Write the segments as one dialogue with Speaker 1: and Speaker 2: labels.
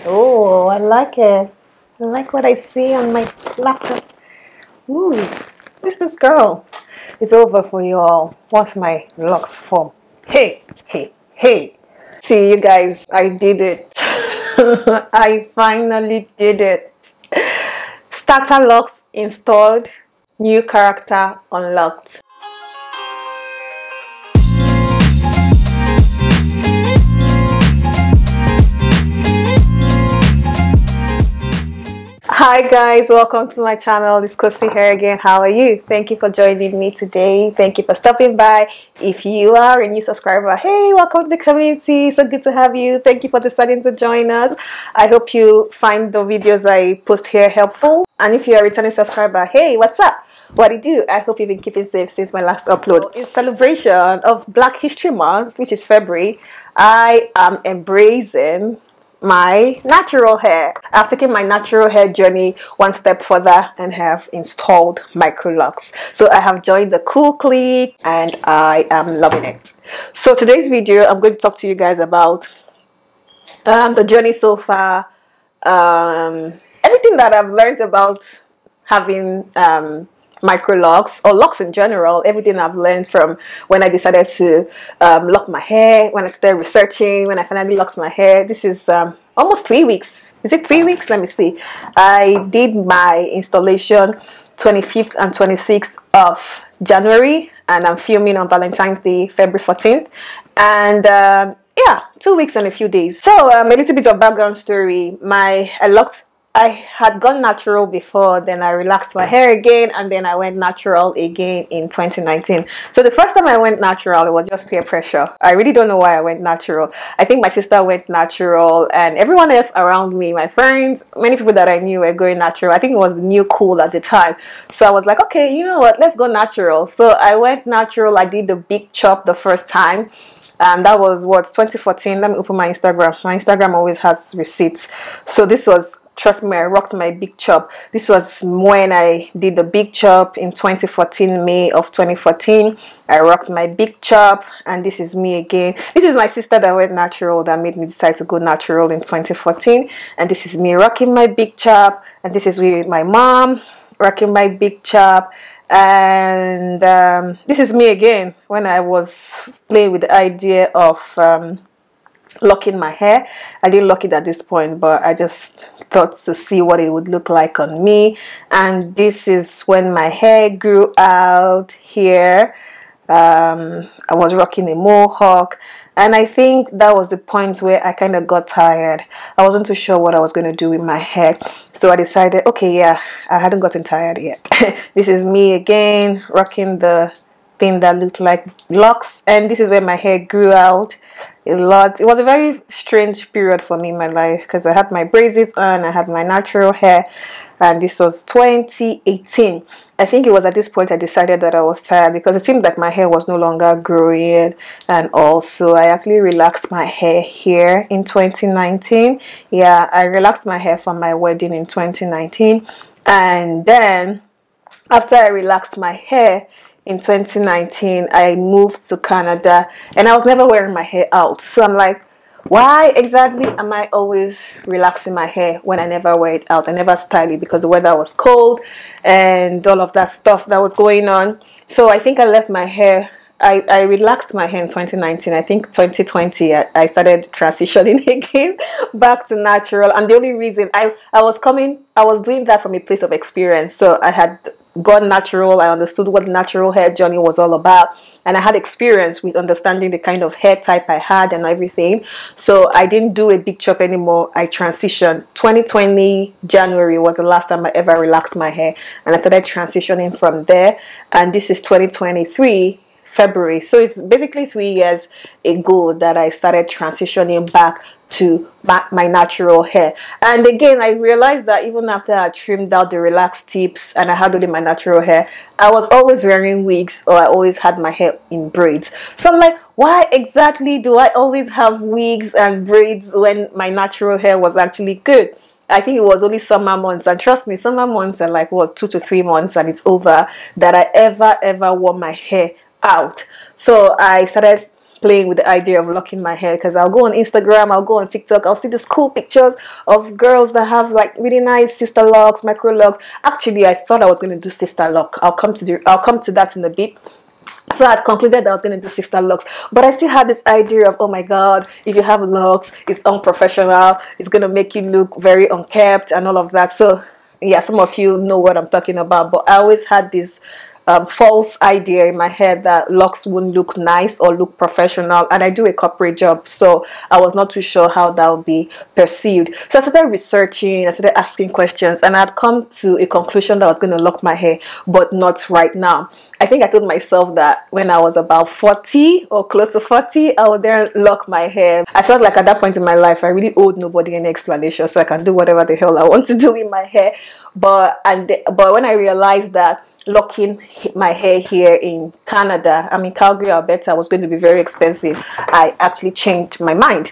Speaker 1: Oh, I like it. I like what I see on my laptop. Ooh, who's this girl? It's over for you all. What's my locks form? Hey, hey, hey. See, you guys, I did it. I finally did it. Starter locks installed, new character unlocked. Hi guys, welcome to my channel. It's Kosi here again. How are you? Thank you for joining me today. Thank you for stopping by. If you are a new subscriber, hey, welcome to the community. So good to have you. Thank you for deciding to join us. I hope you find the videos I post here helpful. And if you're a returning subscriber, hey, what's up? What do you do? I hope you've been keeping safe since my last upload. In celebration of Black History Month, which is February, I am embracing my natural hair. I've taken my natural hair journey one step further and have installed Microlocs. So I have joined the cool clique and I am loving it. So today's video, I'm going to talk to you guys about the journey so far, everything that I've learned about having Microlocs or locks in general, everything I've learned from when I decided to lock my hair, when I started researching, when I finally locked my hair. This is almost 3 weeks. Is it 3 weeks? Let me see. I did my installation 25th and 26th of January, and I'm filming on Valentine's Day, February 14th. And yeah, 2 weeks and a few days. So a little bit of background story. I had gone natural before, then I relaxed my hair again, and then I went natural again in 2019. So the first time I went natural, it was just peer pressure. I really don't know why I went natural. I think my sister went natural, and everyone else around me, my friends, many people that I knew were going natural. I think it was the new cool at the time. So I was like, okay, you know what, let's go natural. So I went natural. I did the big chop the first time. That was what, 2014. Let me open my Instagram. My Instagram always has receipts. So this was, trust me, I rocked my big chop. This was when I did the big chop in 2014, May of 2014. I rocked my big chop, and this is me again. This is my sister that went natural, that made me decide to go natural in 2014. And this is me rocking my big chop, and this is with my mom rocking my big chop. And this is me again when I was playing with the idea of locking my hair. I didn't lock it at this point, but I just thought to see what it would look like on me. And this is when my hair grew out here. I was rocking a mohawk, and I think that was the point where I kind of got tired. I wasn't too sure what I was going to do with my hair, so I decided, okay, yeah, I hadn't gotten tired yet. This is me again rocking the thing that looked like locks, and this is where my hair grew out a lot. It was a very strange period for me in my life because I had my braids on, I had my natural hair, and this was 2018. I think it was at this point I decided that I was tired because it seemed like my hair was no longer growing, and also I actually relaxed my hair here in 2019. Yeah, I relaxed my hair for my wedding in 2019, and then after I relaxed my hair in 2019, I moved to Canada, and I was never wearing my hair out. So I'm like, why exactly am I always relaxing my hair when I never wear it out? I never style it because the weather was cold and all of that stuff that was going on. So I think I left my hair. I relaxed my hair in 2019. I think 2020 I started transitioning again back to natural. And the only reason I was doing that from a place of experience. So I had gone natural. I understood what the natural hair journey was all about, and I had experience with understanding the kind of hair type I had and everything. So I didn't do a big chop anymore. I transitioned. 2020 January was the last time I ever relaxed my hair, and I started transitioning from there. And this is 2023 February, so it's basically 3 years ago that I started transitioning back to my natural hair. And again, I realized that even after I trimmed out the relaxed tips and I had only my natural hair, I was always wearing wigs, or I always had my hair in braids. So I'm like, why exactly do I always have wigs and braids when my natural hair was actually good? I think it was only summer months, and trust me, summer months are like what, 2 to 3 months and it's over, that I ever wore my hair out. So I started playing with the idea of locking my hair, because I'll go on Instagram, I'll go on TikTok, I'll see these cool pictures of girls that have like really nice sister locks, micro locks. Actually, I thought I was going to do sister lock. I'll come to that in a bit. So I'd concluded that I was going to do sister locks, but I still had this idea of, oh my god, if you have locks, it's unprofessional, it's going to make you look very unkept and all of that. So yeah, some of you know what I'm talking about, but I always had this false idea in my head that locks wouldn't look nice or look professional, and I do a corporate job, so I was not too sure how that would be perceived. So I started researching, I started asking questions, and I'd come to a conclusion that I was going to lock my hair, but not right now. I think I told myself that when I was about 40 or close to 40, I would then lock my hair. I felt like at that point in my life, I really owed nobody any explanation, so I can do whatever the hell I want to do with my hair. But when I realized that locking my hair here in Canada, I mean Calgary, Alberta, was going to be very expensive, I actually changed my mind.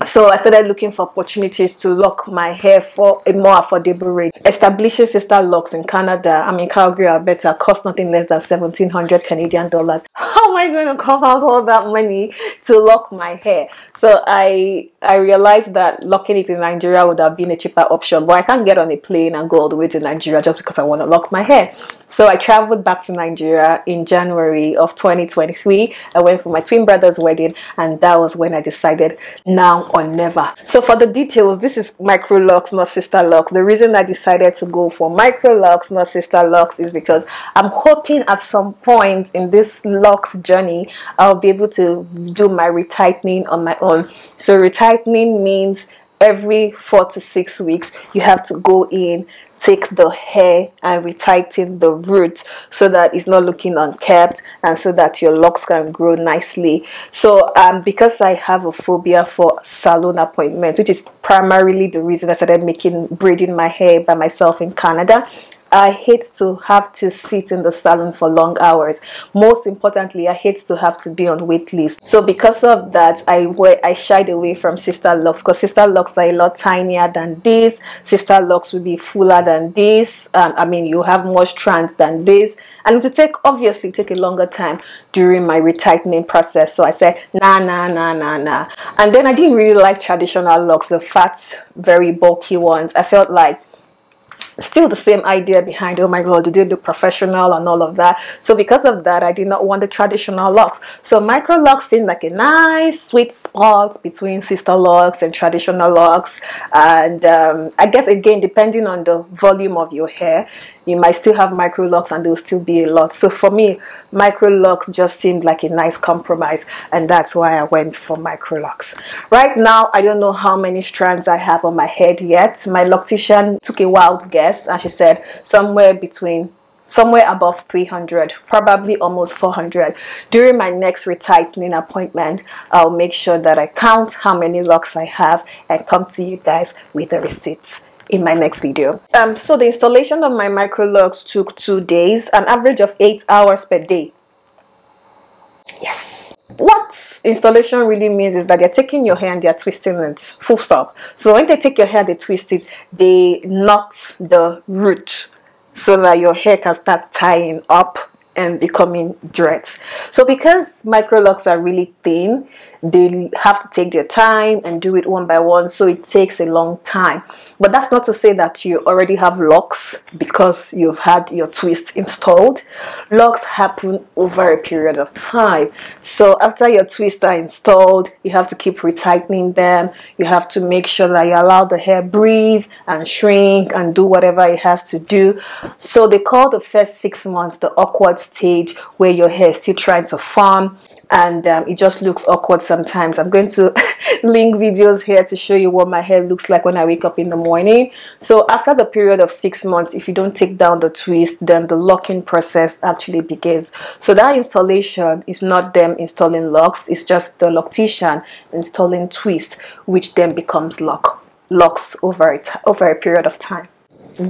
Speaker 1: So I started looking for opportunities to lock my hair for a more affordable rate. Establishing sister locks in Canada, I mean Calgary, Alberta, cost nothing less than 1,700 Canadian dollars. How am I going to come out all that money to lock my hair? So I realized that locking it in Nigeria would have been a cheaper option, but I can't get on a plane and go all the way to Nigeria just because I want to lock my hair. So I traveled back to Nigeria in January of 2023. I went for my twin brother's wedding, and that was when I decided now or never. So for the details, this is micro locks, not sister locks. The reason I decided to go for micro locks, not sister locks, is because I'm hoping at some point in this locks journey, I'll be able to do my retightening on my own. So retightening means every 4 to 6 weeks, you have to go in, take the hair and retighten the roots so that it's not looking unkept and so that your locks can grow nicely. So because I have a phobia for salon appointments, which is primarily the reason I started braiding my hair by myself in Canada, I hate to have to sit in the salon for long hours. Most importantly, I hate to have to be on wait list. So because of that, I shied away from sister locks, because sister locks are a lot tinier than this. Sister locks will be fuller than this. I mean, you have more strands than this, and it will obviously take a longer time during my retightening process. So I said nah. And then I didn't really like traditional locks, the fat, very bulky ones. I felt like still the same idea behind, oh my god, do they look professional and all of that. So because of that, I did not want the traditional locks. So micro locks seemed like a nice sweet spot between sister locks and traditional locks. And I guess again, depending on the volume of your hair, you might still have micro locks and there will still be a lot. So for me, micro locks just seemed like a nice compromise, and that's why I went for micro locks. Right now, I don't know how many strands I have on my head yet. My loctician took a wild guess and she said somewhere above 300, probably almost 400. During my next retightening appointment, I'll make sure that I count how many locks I have and come to you guys with the receipts in my next video. So the installation of my micro locks took 2 days, an average of 8 hours per day. Yes. What installation really means is that they're taking your hair and they're twisting it, full stop. So when they take your hair, they twist it, they knot the root so that your hair can start tying up and becoming dreads. So because micro locks are really thin, they have to take their time and do it one by one, so it takes a long time. But that's not to say that you already have locks because you've had your twist installed. Locks happen over a period of time. So after your twists are installed, you have to keep retightening them. You have to make sure that you allow the hair breathe and shrink and do whatever it has to do. So they call the first 6 months the awkward stage, where your hair is still trying to form and it just looks awkward sometimes. I'm going to link videos here to show you what my hair looks like when I wake up in the morning. So after the period of 6 months, if you don't take down the twist, then the locking process actually begins. So that installation is not them installing locks, it's just the loctician installing twist, which then becomes locks over a period of time.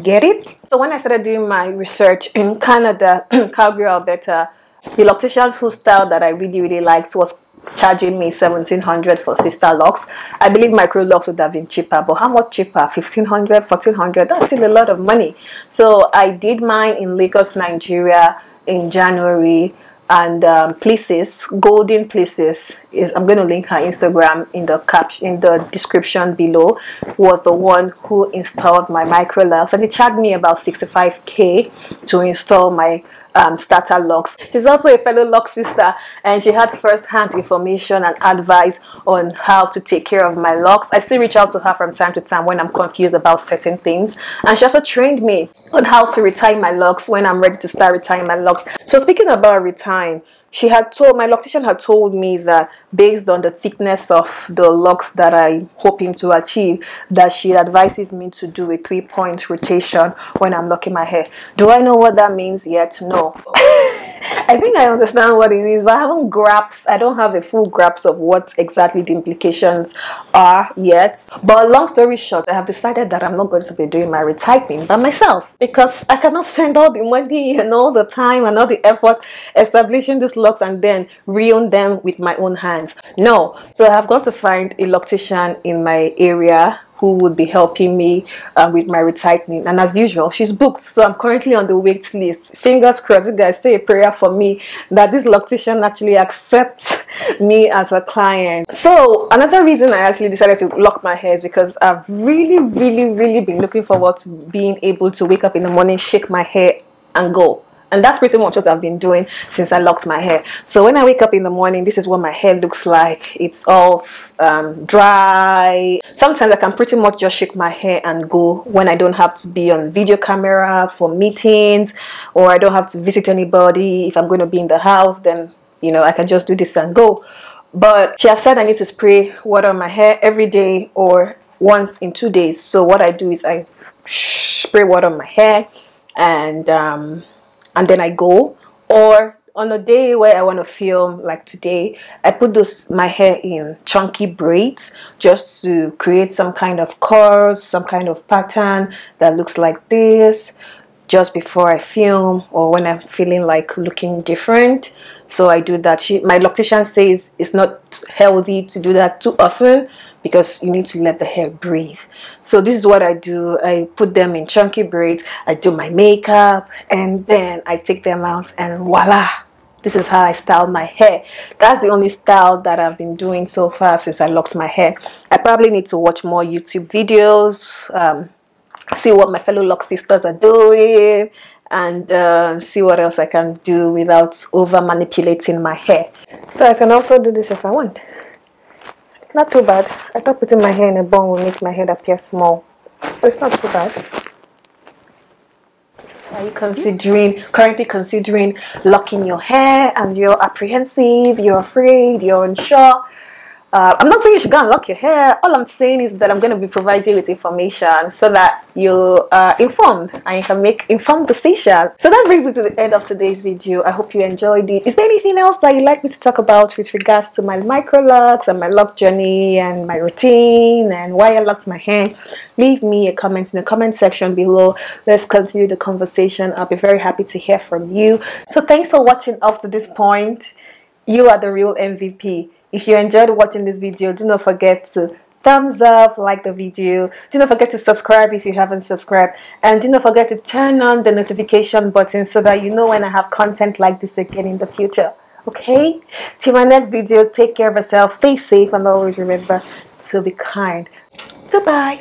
Speaker 1: Get it? So when I started doing my research in Canada, Calgary, Alberta, the locticians whose style that I really liked was charging me 1,700 for sister locks. I believe micro locks would have been cheaper, but how much cheaper? 1,500, 1,400? That's still a lot of money. So I did mine in Lagos, Nigeria in January. and places, golden places, is, I'm going to link her Instagram in the caption, in the description below, was the one who installed my Microlocs, and it charged me about 65k to install my starter locks. She's also a fellow lock sister, and she had first-hand information and advice on how to take care of my locks. I still reach out to her from time to time when I'm confused about certain things, and she also trained me on how to retie my locks when I'm ready to start retying my locks. So speaking about retying, she had told, my loctician had told me that based on the thickness of the locks that I'm hoping to achieve, that she advises me to do a 3-point rotation when I'm locking my hair. Do I know what that means yet? No. I think I understand what it means, but I don't have a full grasp of what exactly the implications are yet. But long story short, I have decided that I'm not going to be doing my retyping by myself, because I cannot spend all the money and all the time and all the effort establishing these locks and then reown them with my own hands. No. So I have got to find a loctician in my area who would be helping me with my retightening, and as usual, she's booked, so I'm currently on the wait list. Fingers crossed. You guys say a prayer for me that this loctician actually accepts me as a client. So another reason I actually decided to lock my hair is because I've really been looking forward to being able to wake up in the morning, shake my hair and go. And that's pretty much what I've been doing since I locked my hair. So when I wake up in the morning, this is what my hair looks like. It's all dry. Sometimes I can pretty much just shake my hair and go when I don't have to be on video camera for meetings, or I don't have to visit anybody. If I'm going to be in the house, then, you know, I can just do this and go. But she has said I need to spray water on my hair every day or once in 2 days. So what I do is I spray water on my hair, and then I go. Or on a day where I want to film, like today, I put my hair in chunky braids just to create some kind of curls, some kind of pattern that looks like this just before I film, or when I'm feeling like looking different. So I do that. My loctician says it's not healthy to do that too often, because you need to let the hair breathe. So this is what I do. I put them in chunky braids, I do my makeup, and then I take them out, and voila, this is how I style my hair. That's the only style that I've been doing so far since I locked my hair. I probably need to watch more YouTube videos, see what my fellow lock sisters are doing, and see what else I can do without over manipulating my hair. So I can also do this if I want. Not too bad. I thought putting my hair in a bun will make my head appear small, but it's not too bad. Are you currently considering locking your hair, and you're apprehensive, you're afraid, you're unsure? I'm not saying you should go and lock your hair. All I'm saying is that I'm going to be providing you with information so that you are informed and you can make informed decisions. So that brings me to the end of today's video. I hope you enjoyed it. Is there anything else that you'd like me to talk about with regards to my Microlocs and my lock journey and my routine and why I locked my hair? Leave me a comment in the comment section below. Let's continue the conversation. I'll be very happy to hear from you. So thanks for watching up to this point. You are the real MVP. If you enjoyed watching this video, do not forget to thumbs up, like the video. Do not forget to subscribe if you haven't subscribed. And do not forget to turn on the notification button so that you know when I have content like this again in the future. Okay? Till my next video, take care of yourself, stay safe, and always remember to be kind. Goodbye.